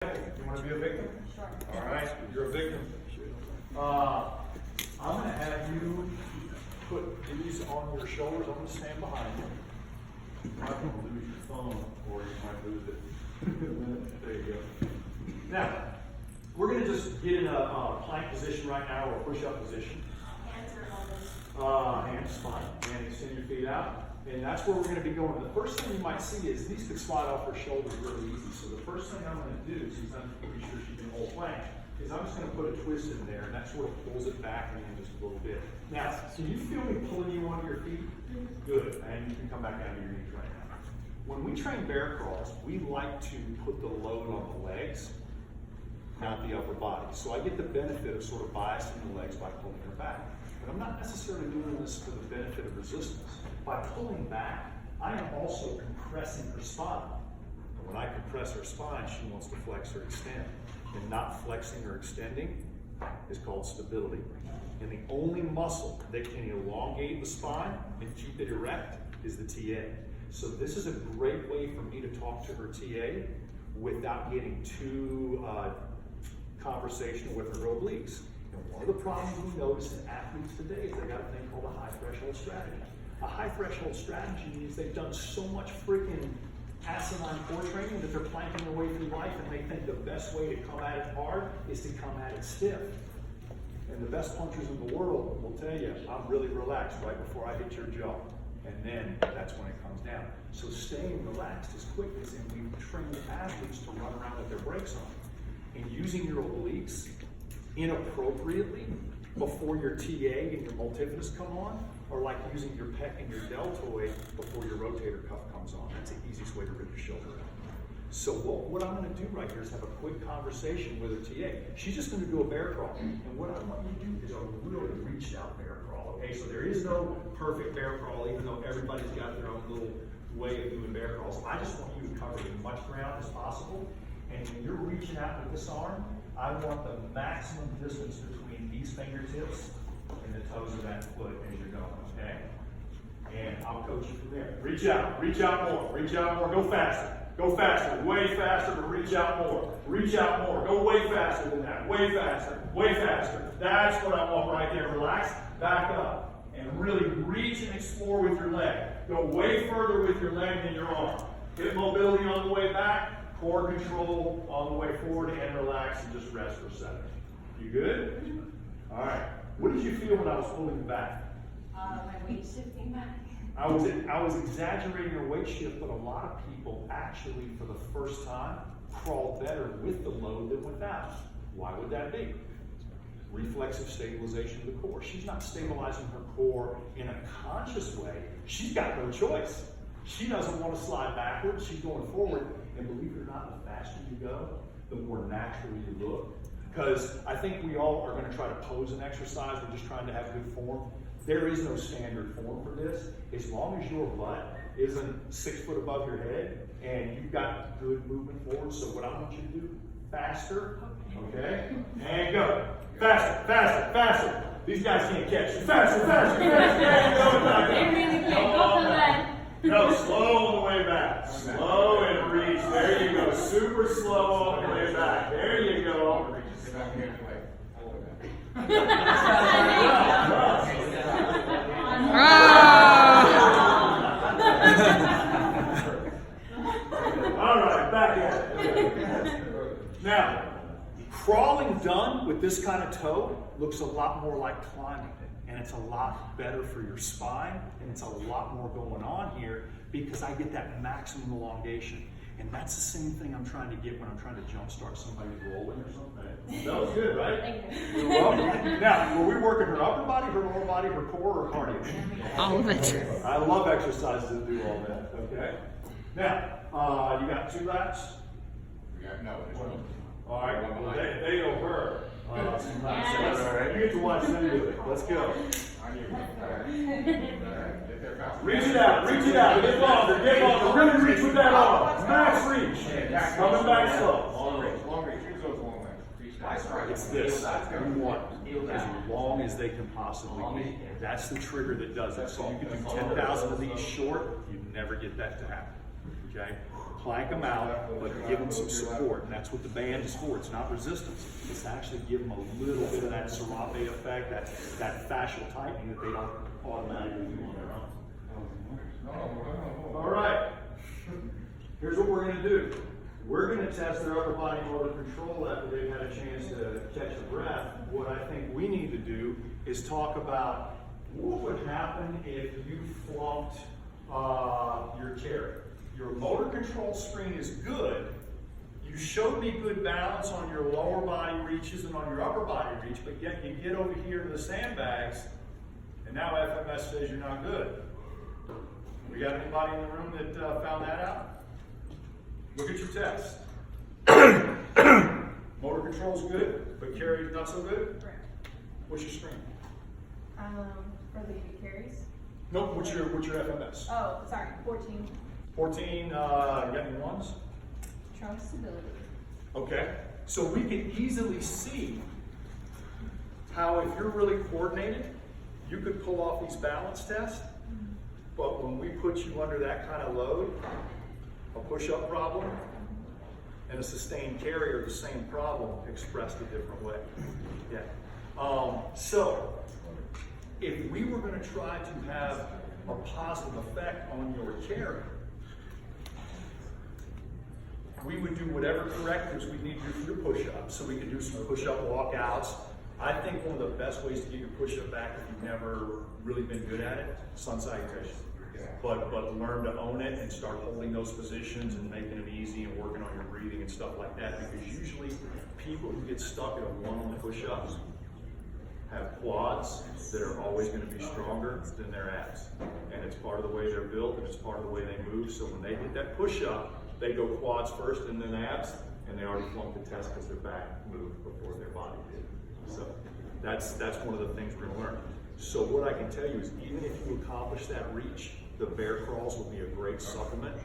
You want to be a victim? Sure. All right, you're a victim. I'm going to have you put these on your shoulders. I'm going to stand behind you. You might lose your phone, or you might lose it. There you go. Now, we're going to just get in a plank position right now, or a push-up position. Hands or elbows? Hands fine. And extend your feet out. And that's where we're going to be going. The first thing you might see is these could slide off her shoulders really easy. So the first thing I'm going to do, since I'm pretty sure she can hold plank, is I'm just going to put a twist in there, and that sort of pulls it back in just a little bit. Now, can you feel me pulling you onto your feet? Good. And you can come back down to your knees right now. When we train bear crawls, we like to put the load on the legs, not the upper body. So I get the benefit of sort of biasing the legs by pulling her back. But I'm not necessarily doing this for the benefit of resistance. By pulling back, I am also compressing her spine. And when I compress her spine, she wants to flex or extend. And not flexing or extending is called stability. And the only muscle that can elongate the spine and keep it erect is the TA. So this is a great way for me to talk to her TA without getting too conversational with her obliques. And one of the problems we notice in athletes today is they got a thing called a high threshold strategy. A high threshold strategy means they've done so much freaking asinine core training that they're planking their way through life, and they think the best way to come at it hard is to come at it stiff. And the best punchers in the world will tell you, I'm really relaxed right before I hit your jaw. And then that's when it comes down. So staying relaxed is quickness, and we've trained athletes to run around with their brakes on. And using your obliques inappropriately before your TA and your multifidus come on, or like using your pec and your deltoid before your rotator cuff comes on. That's the easiest way to rip your shoulder out. So what I'm going to do right here is have a quick conversation with her TA. She's just going to do a bear crawl. And what I want you to do is a really reached out bear crawl. Okay, so there is no perfect bear crawl, even though everybody's got their own little way of doing bear crawls. I just want you to cover as much ground as possible. And when you're reaching out with this arm, I want the maximum distance between these fingertips and the toes of that foot as you're going, okay? And I'll coach you from there. Reach out more, go faster, way faster, but reach out more, go way faster than that, way faster. That's what I want right there. Relax, back up, and really reach and explore with your leg. Go way further with your leg than your arm. Hip mobility on the way back, core control on the way forward, and relax and just rest for a second. You good? All right. What did you feel when I was pulling you back? My weight shifting back. I was exaggerating your weight shift, but a lot of people actually, for the first time, crawl better with the load than without. Why would that be? Reflexive stabilization of the core. She's not stabilizing her core in a conscious way. She's got no choice. She doesn't want to slide backwards. She's going forward. And believe it or not, the faster you go, the more natural you look. Because I think we all are going to try to pose an exercise. We're just trying to have good form. There is no standard form for this. As long as your butt isn't 6 foot above your head and you've got good movement forward. So what I want you to do, faster, okay? And go. Faster. These guys can't catch you. Faster. There you go. They really can't go for that. No, slow on the way back. Slow and reach. There you go. Super slow on the way back. There you go. All right, back at it. Now, crawling done with this kind of toe looks a lot more like climbing. And it's a lot better for your spine, and it's a lot more going on here because I get that maximum elongation. And that's the same thing I'm trying to get when I'm trying to jumpstart somebody rolling or something. That was good, right? Thank you. You're welcome. Now, were we working her upper body, her lower body, her core, or cardio? All of it. I love exercises that do all that, okay? Now, you got 2 laps? No, there's one. All right, well, they go her. Some laps. That's all right. You get to watch them do it. Let's go. Reach it out. Get longer. Really reach with that arm. Max reach. Coming back slow. Long reach. Use those long legs. It's this. You want as long as they can possibly be. That's the trigger that does it. So you can do 10,000 of these short. You never get that to happen. Okay. okay? Plank them out, but give them some support, and that's what the band is for. It's not resistance. It's to actually give them a little bit of that serape effect, that fascial tightening that they don't automatically do on their own. All right, here's what we're gonna do. We're gonna test their upper body motor control after they've had a chance to catch a breath. What I think we need to do is talk about what would happen if you flunked your carry. Your motor control screen is good. You showed me good balance on your lower body reaches and on your upper body reach, but yet you get over here to the sandbags, and now FMS says you're not good. We got anybody in the room that found that out? Look at your test. Motor control's good, but carry's not so good? Correct. What's your screen? For the carries? Nope, what's your FMS? Oh, sorry, 14. 14, you got any ones? Trunk stability. Okay, so we can easily see how if you're really coordinated, you could pull off these balance tests, but when we put you under that kind of load, a push-up problem and a sustained carry are the same problem expressed a different way. Yeah. So, if we were going to try to have a positive effect on your carry, we would do whatever correctives we need to do for your push-up. So we could do some push-up walkouts. I think one of the best ways to get your push-up back if you've never really been good at it, sun salutation. But learn to own it and start holding those positions and making them easy and working on your breathing and stuff like that. Because usually people who get stuck at a one-on push-ups have quads that are always going to be stronger than their abs. And it's part of the way they're built and it's part of the way they move. So when they hit that push-up, they go quads first and then abs, and they already flunked the test because their back moved before their body did. So that's one of the things we're going to learn. So what I can tell you is even if you accomplish that reach, the bear crawls will be a great supplement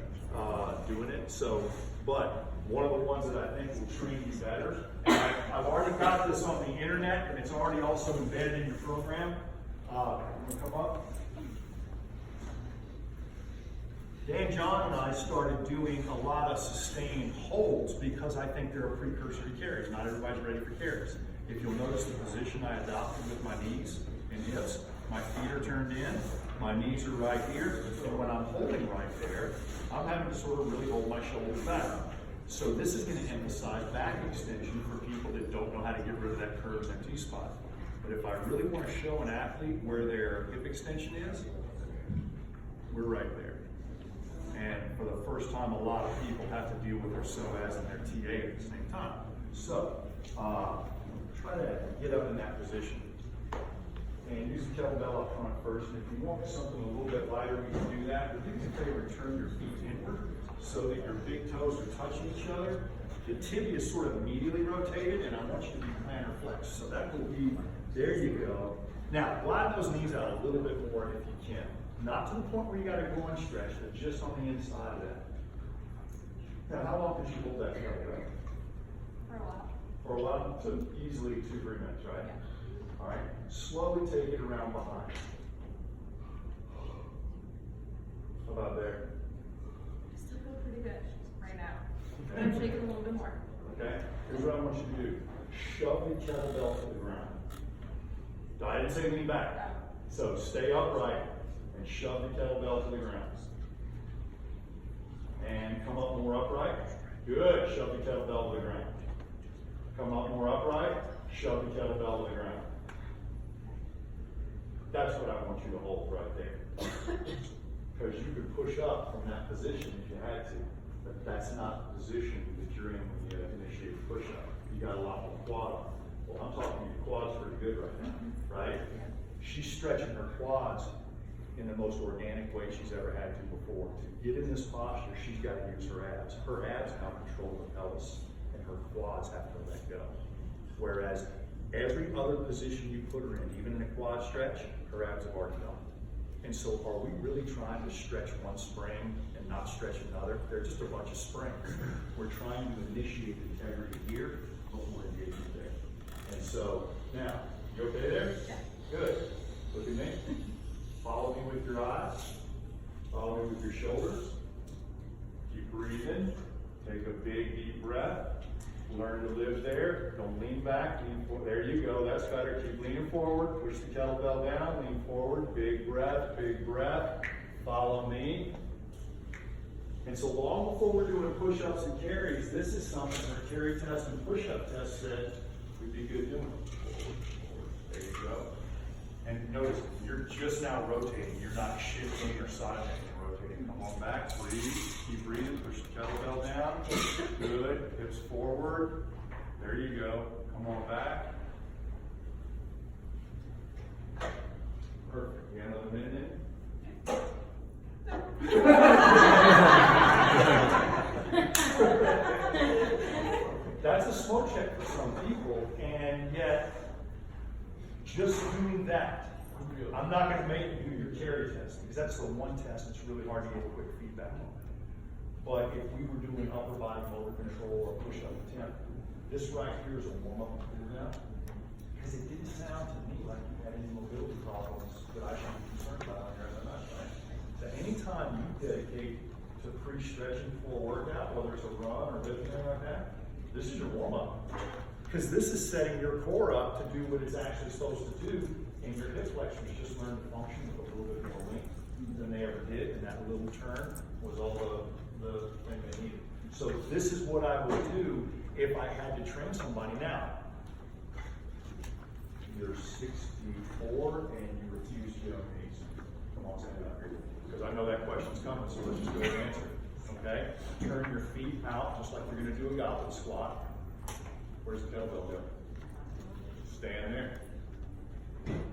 doing it. So, but one of the ones that I think will train you better, and I've already got this on the internet and it's already also embedded in your program. Come up. Dan John and I started doing a lot of sustained holds because I think they're a precursor to carries. Not everybody's ready for carries. If you'll notice the position I adopted with my knees and hips, my feet are turned in, my knees are right here, and when I'm holding right there, I'm having to sort of really hold my shoulders back. So this is going to emphasize back extension for people that don't know how to get rid of that curved and T-spot. But if I really want to show an athlete where their hip extension is, we're right there. And for the first time, a lot of people have to deal with their psoas and their TA at the same time. So, try to get up in that position. And use the kettlebell up front first. And if you want something a little bit lighter, we can do that. But you can turn your feet inward so that your big toes are touching each other. The tibia is sort of immediately rotated, and I want you to be plantar flex. So that will be, there you go. Now, glide those knees out a little bit more if you can. Not to the point where you got to go and stretch, but just on the inside of that. Now, how long could you hold that kettlebell? For a while. For a while? So easily 2-3 minutes, right? Yeah. All right. Slowly take it around behind. How about there? I still feel pretty good right now. But I'm shaking a little bit more. Okay. Here's what I want you to do. Shove the kettlebell to the ground. I didn't say lean back. So stay upright and shove the kettlebell to the ground. And come up more upright. Good. Shove the kettlebell to the ground. Come up more upright. Shove the kettlebell to the ground. That's what I want you to hold right there. Because you could push up from that position if you had to. But that's not the position that you're in when you initiate a push-up. You got a lot more quad. Well, I'm talking your quads pretty good right now, right? She's stretching her quads in the most organic way she's ever had to before. To get in this posture, she's got to use her abs. Her abs now control the pelvis, and her quads have to let go. Whereas every other position you put her in, even in a quad stretch, her abs have already gone. And so are we really trying to stretch one spring and not stretch another? They're just a bunch of springs. We're trying to initiate the integrity here before engaging there. And so, now, you okay there? Yeah. Good. Look at me. Follow me with your eyes. Follow me with your shoulders. Keep breathing. Take a big deep breath. Learn to live there. Don't lean back. Lean forward. There you go. That's better. Keep leaning forward. Push the kettlebell down. Lean forward. Big breath. Big breath. Follow me. And so long before we're doing push-ups and carries, this is something our carry test and push-up test said we'd be good doing. There you go. And notice, you're just now rotating. You're not shifting or siding and rotating. Come on back, breathe. Keep breathing. Push the kettlebell down. Good. Hips forward. There you go. Come on back. Perfect. We got another minute in. That's a smoke check for some people, and yet just doing that, I'm not going to make you do your carry test because that's the one test that's really hard to get quick feedback on. But if we were doing upper body motor control or push-up attempt, this right here is a warm-up and cool down because it didn't sound to me like you had any mobility problems that I should be concerned about on your SMS, right? So anytime you dedicate to pre-stretching for a workout, whether it's a run or lifting or anything like that, this is your warm-up. Because this is setting your core up to do what it's actually supposed to do, and your hip flexors just learn to function with a little bit more length than they ever did, and that little turn was all the thing they needed. So this is what I would do if I had to train somebody now. You're 64 and you refuse to get on knees. Come on, stand up here. Because I know that question's coming, so let's just go ahead and answer it. Okay? Turn your feet out just like you're going to do a goblet squat. Where's the kettlebell go? Stand there.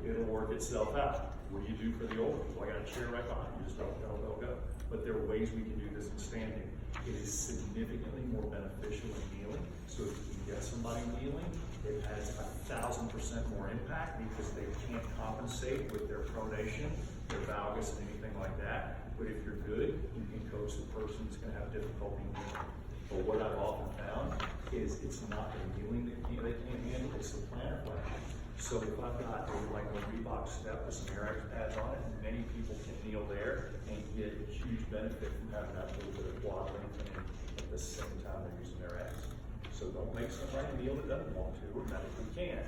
It'll work itself out. What do you do for the old ones? Well, I got a chair right behind you, just let the kettlebell go. But there are ways we can do this in standing. It is significantly more beneficial in kneeling. So if you can get somebody kneeling, it has 1,000% more impact because they can't compensate with their pronation, their valgus, and anything like that. But if you're good, you can coach the person that's going to have difficulty kneeling. But what I've often found is it's not the kneeling that they can't handle, it's the plantar flexion. So if I've got like a Reebok step with some air pads on it, many people can kneel there and get huge benefit from having that little bit of quad lengthening at the same time they're using their abs. So don't make somebody kneel that doesn't want to, or medically can.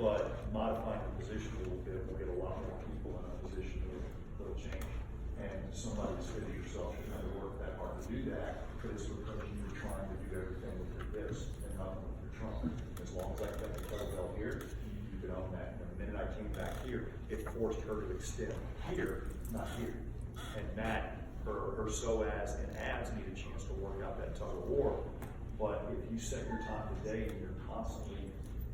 But modifying the position a little bit will get a lot more people in a position that'll change. And somebody's fitting yourself, you're trying to work that hard to do that, but it's because you're trying to do everything with your hips and nothing with your trunk. As long as I got the kettlebell here, you can own that. And the minute I came back here, it forced her to extend here, not here. And that, her psoas and abs need a chance to work out that tug of war. But if you set your time today and you're constantly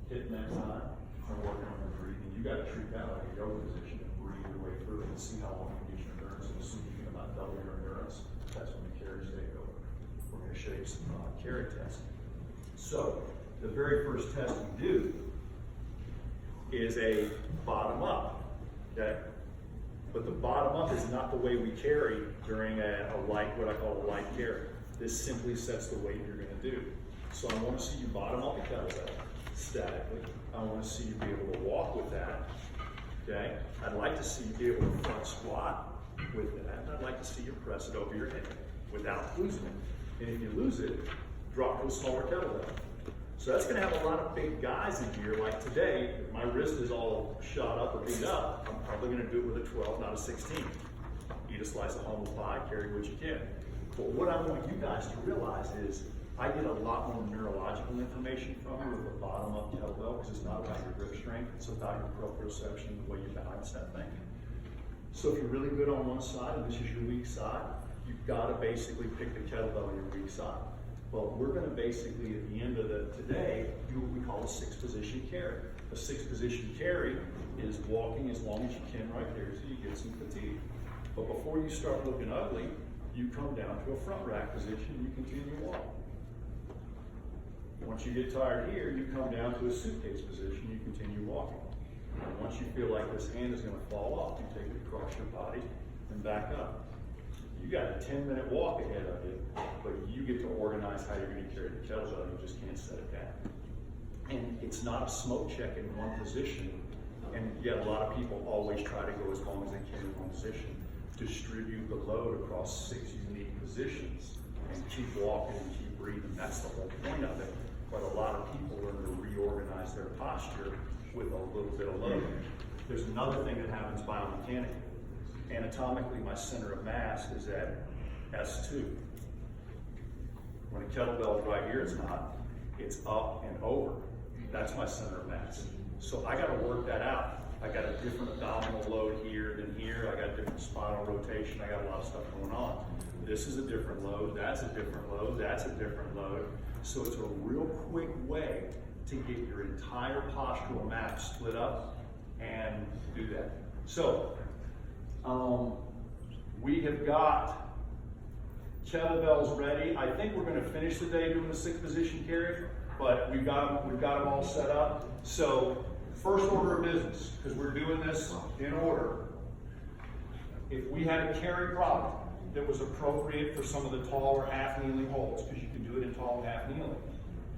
hitting that time and working on your breathing, you got to treat that like a yoga position and breathe your way through it and see how long you get your endurance. And as soon as you can about double your endurance, that's when the carries take over. We're going to show you some carry tests. So the very first test we do is a bottom up, okay? But the bottom up is not the way we carry during a light, what I call a light carry. This simply sets the weight you're going to do. So I want to see you bottom up the kettlebell statically. I want to see you be able to walk with that, okay? I'd like to see you be able to front squat with that, and I'd like to see you press it over your head without losing it. And if you lose it, drop to a smaller kettlebell. So that's going to have a lot of big guys in here. Like today, if my wrist is all shot up or beat up, I'm probably going to do it with a 12, not a 16. Eat a slice of humble pie, carry what you can. But what I want you guys to realize is I get a lot more neurological information from you with the bottom-up kettlebell because it's not about your grip strength, it's about your proprioception, the way you balance that thing. So if you're really good on one side and this is your weak side, you've got to basically pick the kettlebell on your weak side. But we're going to basically, at the end of today, do what we call a 6-position carry. A 6-position carry is walking as long as you can right there so you get some fatigue. But before you start looking ugly, you come down to a front rack position and you continue walking. Once you get tired here, you come down to a suitcase position, you continue walking. And once you feel like this hand is going to fall off, you take it across your body and back up. You got a 10-minute walk ahead of you, but you get to organize how you're going to carry the kettlebell, you just can't set it down. And it's not a smoke check in one position, and yet a lot of people always try to go as long as they can in one position. distribute the load across 6 unique positions and keep walking and keep breathing. That's the whole point of it. But a lot of people learn to reorganize their posture with a little bit of load. There's another thing that happens biomechanically. Anatomically, my center of mass is at S2. When a kettlebell's right here, it's not. It's up and over. That's my center of mass. So I gotta work that out. I got a different abdominal load here than here. I got different spinal rotation. I got a lot of stuff going on. This is a different load. That's a different load. That's a different load. So it's a real quick way to get your entire postural map split up and do that. So, we have got kettlebells ready. I think we're going to finish the day doing the 6 position carry, but we've got them all set up. So, first order of business, because we're doing this in order. If we had a carry problem that was appropriate for some of the taller half kneeling holds, because you can do it in tall and half kneeling,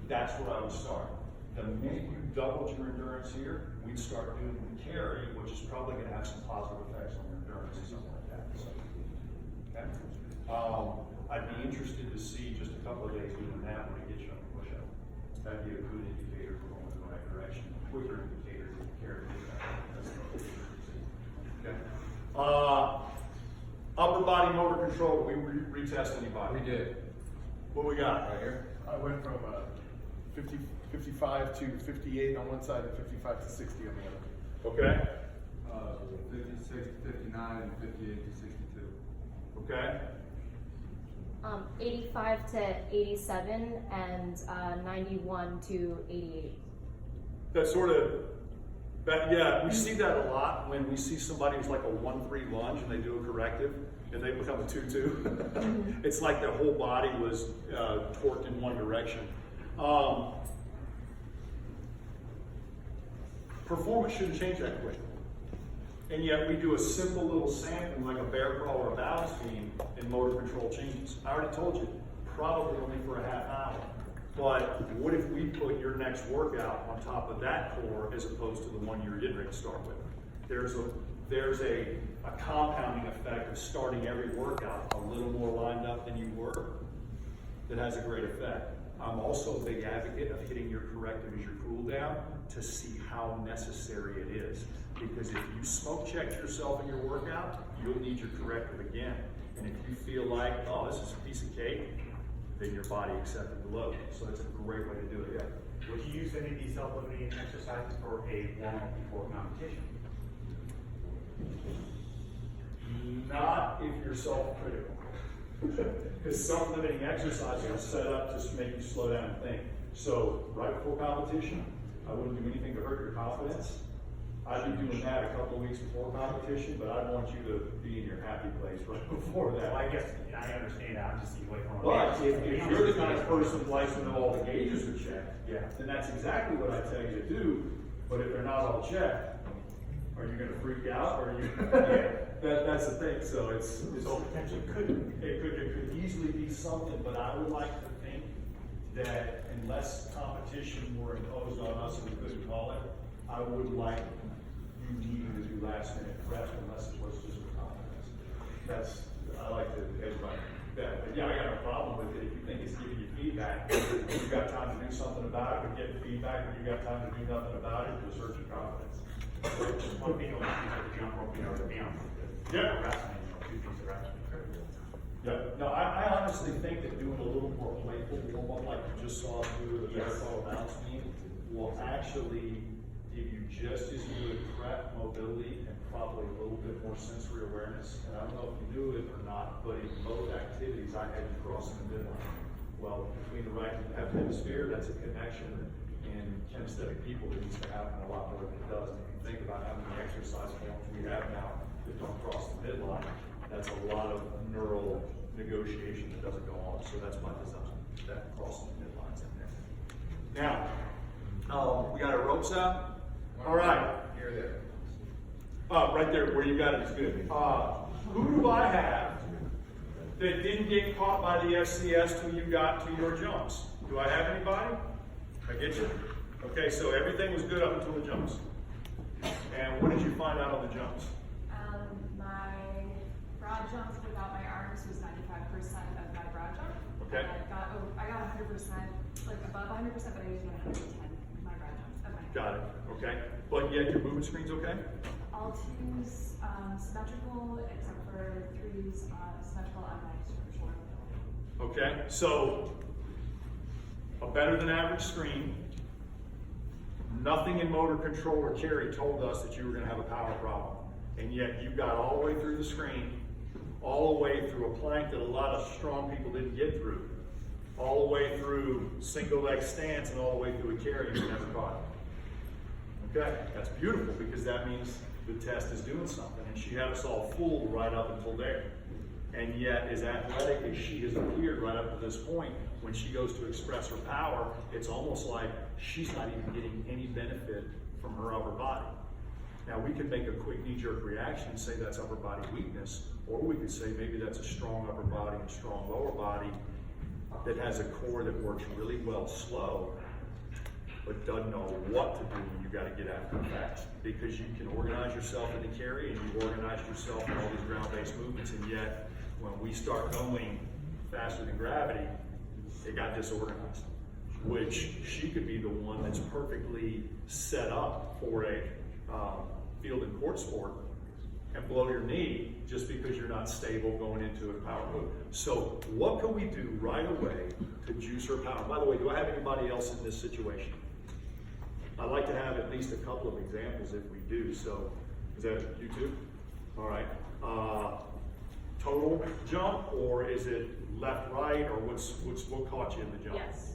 that's where I would start. The minute you doubled your endurance here, we'd start doing the carry, which is probably going to have some positive effects on your endurance or something like that. So, okay. I'd be interested to see just a couple of days doing that when it gets you on the push-up. That'd be a good indicator for going in the right direction. Quicker indicator than carry. Okay. Upper body motor control. We retest anybody? We did. What we got? Right here. I went from 55 to 58 on one side and 55 to 60 on the other. Okay. 56 to 59 and 58 to 62. Okay. 85 to 87 and 91 to 88. That sort of, yeah, we see that a lot when we see somebody who's like a 1-3 lunge and they do a corrective and they become a 2-2. It's like their whole body was torqued in one direction. Performance shouldn't change that quick. And yet we do a simple little sampling like a bear crawl or a balance beam and motor control changes. I already told you, probably only for a half hour. But what if we put your next workout on top of that core as opposed to the one you're getting ready to start with? There's a compounding effect of starting every workout a little more lined up than you were that has a great effect. I'm also a big advocate of hitting your corrective as your cool down to see how necessary it is. Because if you smoke check yourself in your workout, you'll need your corrective again. And if you feel like, oh, this is a piece of cake, then your body accepted the load. So that's a great way to do it. Yeah. Would you use any of these self-limiting exercises for a warm-up before competition? Not if you're self-critical. Because self-limiting exercises are set up just to make you slow down and think. So right before competition, I wouldn't do anything to hurt your confidence. I'd be doing that a couple of weeks before competition, but I'd want you to be in your happy place right before that. Well, I guess I understand that. I'm just seeing what But if you're the kind of person who likes to know all the gauges are checked, yeah. then that's exactly what I tell you to do. But if they're not all checked, are you going to freak out? Or are you? That's the thing. So So potentially it could easily be something. But I would like to think that unless competition were imposed on us, and we couldn't call it, I would like you needing to do last minute prep unless it was just for confidence. I like to everybody that. But yeah, I got no problem with it. If you think it's giving you feedback, if you've got time to do something about it, or get feedback, or you got time to do nothing about it, just hurt your confidence. One thing on the jump rope, the down. Yeah. Wrestling, two things of wrestling. Yeah. No, I honestly think that doing a little more playful warm-up like you just saw us do with the bear crawl bounce beam will actually give you just as good prep, mobility, and probably a little bit more sensory awareness. And I don't know if you knew it or not, but in both activities, I had you crossing the midline. Well, between the right and left hemisphere, that's a connection in kinesthetic people that needs to happen a lot more than it does. And if you think about how many exercise forms we have now that don't cross the midline, that's a lot of neural negotiation that doesn't go on. So that's my design, that crossing the midline's in there. Now, we got our ropes out. All right. Here, there. Right there, where you got it is good. Who do I have that didn't get caught by the FCS till you got to your jumps? Do I have anybody? I get you. Okay, so everything was good up until the jumps. And what did you find out on the jumps? My broad jump without my arms was 95% of my broad jump. Okay. And I got 100%, like above 100%, but I usually 110 my broad jump of my. Got it, okay. But yet your movement screen's okay? All twos, symmetrical, except for threes, symmetrical on my shoulder. Okay, so a better than average screen. Nothing in motor control or carry told us that you were gonna have a power problem. And yet you got all the way through the screen, all the way through a plank that a lot of strong people didn't get through, all the way through single leg stance, and all the way through a carry, and you didn't have a problem. Okay, that's beautiful, because that means the test is doing something, and she had us all fooled right up until there. And yet, as athletic as she has appeared right up to this point, when she goes to express her power, it's almost like she's not even getting any benefit from her upper body. Now, we could make a quick knee-jerk reaction and say that's upper body weakness, or we could say maybe that's a strong upper body and strong lower body that has a core that works really well slow, but doesn't know what to do when you got to get after it fast. Because you can organize yourself in the carry, and you've organized yourself in all these ground-based movements, and yet when we start going faster than gravity, it got disorganized. Which she could be the one that's perfectly set up for a field and court sport and blow your knee just because you're not stable going into a power move. So what can we do right away to juice her power? By the way, do I have anybody else in this situation? I'd like to have at least a couple of examples if we do. So is that you two? All right. Total jump, or is it left, right, or what caught you in the jump? Yes.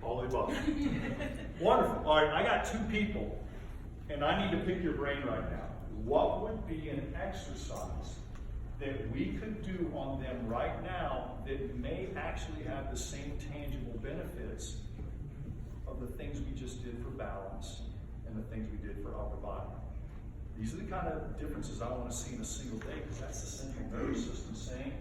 All the above. Wonderful. All right, I got two people, and I need to pick your brain right now. What would be an exercise that we could do on them right now that may actually have the same tangible benefits of the things we just did for balance and the things we did for upper body? These are the kind of differences I want to see in a single day, because that's the central nervous system saying,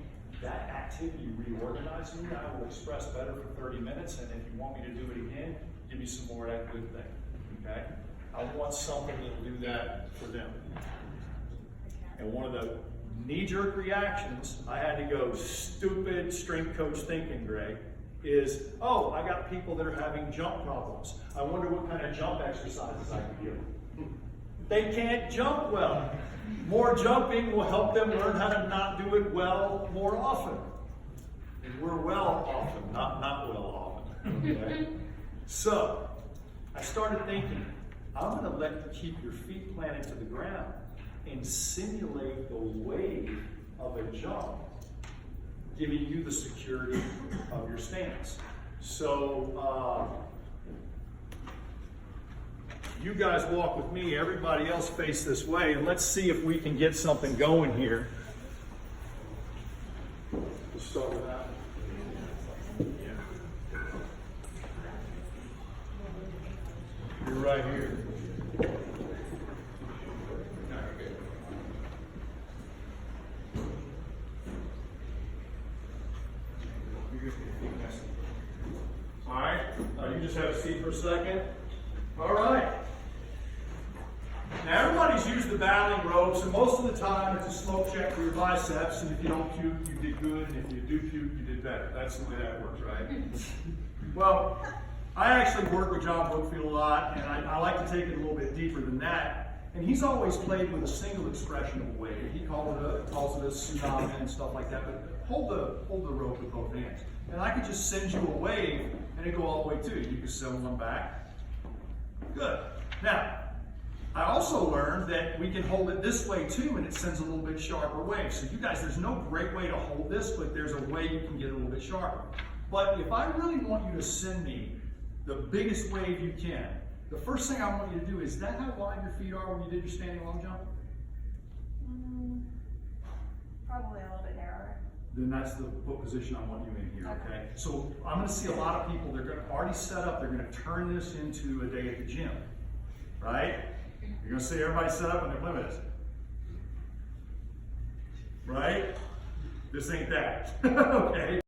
that activity reorganized me, I will express better for 30 minutes, and if you want me to do it again, give me some more of that good thing, okay? I want something that will do that for them. And one of the knee-jerk reactions, I had to go stupid strength coach thinking, Greg, is, oh, I got people that are having jump problems. I wonder what kind of jump exercises I can give them. They can't jump well. More jumping will help them learn how to not do it well more often. And we're well often, not well often. Okay? So, I started thinking, I'm going to let you keep your feet planted to the ground and simulate the wave of a jump, giving you the security of your stance. So, you guys walk with me, everybody else face this way, and let's see if we can get something going here. Let's start with that. You're right here. All right, you just have a seat for a second. All right. Now everybody's used the battling ropes, and most of the time it's a smoke check for your biceps, and if you don't puke, you did good, and if you do puke, you did better. That's the way that works, right? Well, I actually work with John Brookfield a lot, and I like to take it a little bit deeper than that. And he's always played with a single expression of a wave. He calls it a tsunami and stuff like that, but hold the rope with both hands. And I could just send you a wave, and it'd go all the way to you. You could send one back. Good. Now, I also learned that we can hold it this way too, and it sends a little bit sharper wave. So you guys, there's no great way to hold this, but there's a way you can get a little bit sharper. But if I really want you to send me the biggest wave you can, the first thing I want you to do is that how wide your feet are when you did your standing long jump? Probably a little bit narrower. Then that's the position I want you in here, okay? So I'm gonna see a lot of people, they're gonna already set up, they're gonna turn this into a day at the gym, right? You're gonna see everybody set up and they're limited. Right? This ain't that, okay?